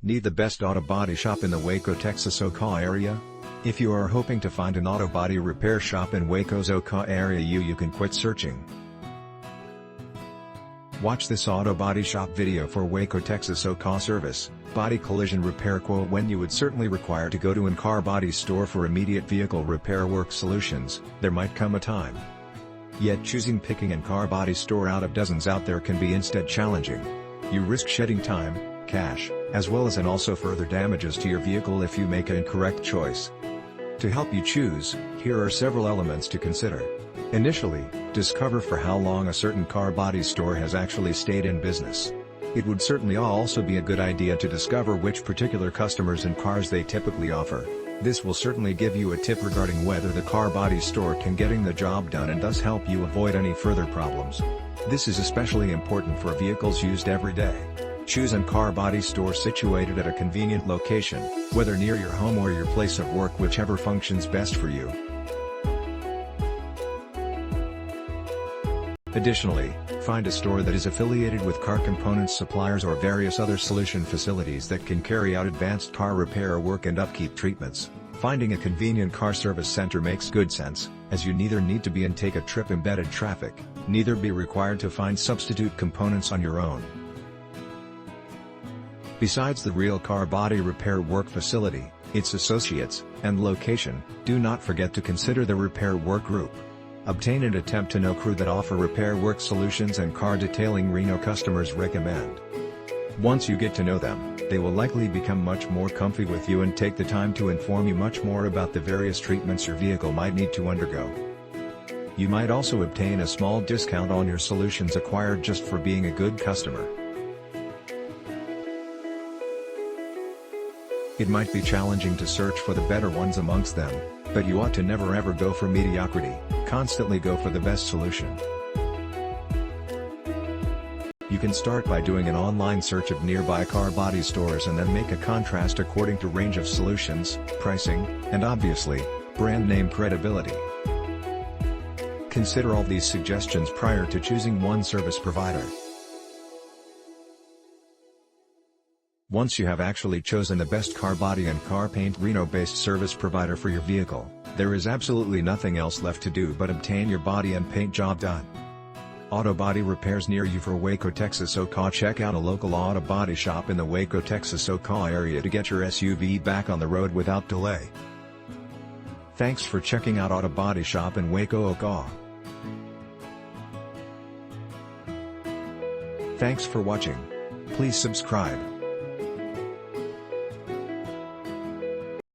Need the best auto body shop in the Waco, Texas Ocaw area? If you are hoping to find an auto body repair shop in Waco's Ocaw area, you can quit searching. Watch this auto body shop video for Waco, Texas Ocaw service, body collision repair quote. When you would certainly require to go to an car body store for immediate vehicle repair work solutions, there might come a time. Yet choosing picking an car body store out of dozens out there can be instead challenging. You risk shedding time, cash, as well as also further damages to your vehicle if you make an incorrect choice. To help you choose, here are several elements to consider. Initially, discover for how long a certain car body store has actually stayed in business. It would certainly also be a good idea to discover which particular customers and cars they typically offer. This will certainly give you a tip regarding whether the car body store can getting the job done and thus help you avoid any further problems. This is especially important for vehicles used every day. Choose a car body store situated at a convenient location, whether near your home or your place of work, whichever functions best for you. Additionally, find a store that is affiliated with car components suppliers or various other solution facilities that can carry out advanced car repair work and upkeep treatments. Finding a convenient car service center makes good sense, as you neither need to be and take a trip embedded traffic, neither be required to find substitute components on your own. Besides the real car body repair work facility, its associates, and location, do not forget to consider the repair work group. Obtain and attempt to know crew that offer repair work solutions and car detailing Reno customers recommend. Once you get to know them, they will likely become much more comfy with you and take the time to inform you much more about the various treatments your vehicle might need to undergo. You might also obtain a small discount on your solutions acquired just for being a good customer. It might be challenging to search for the better ones amongst them, but you ought to never ever go for mediocrity, constantly go for the best solution. You can start by doing an online search of nearby car body stores and then make a contrast according to range of solutions, pricing, and obviously, brand name credibility. Consider all these suggestions prior to choosing one service provider. Once you have actually chosen the best car body and car paint Reno-based service provider for your vehicle, there is absolutely nothing else left to do but obtain your body and paint job done. Auto body repairs near you for Waco, Texas Ocaw. Check out a local auto body shop in the Waco, Texas Ocaw area to get your SUV back on the road without delay. Thanks for checking out Auto Body Shop in Waco, Ocaw. Thanks for watching. Please subscribe.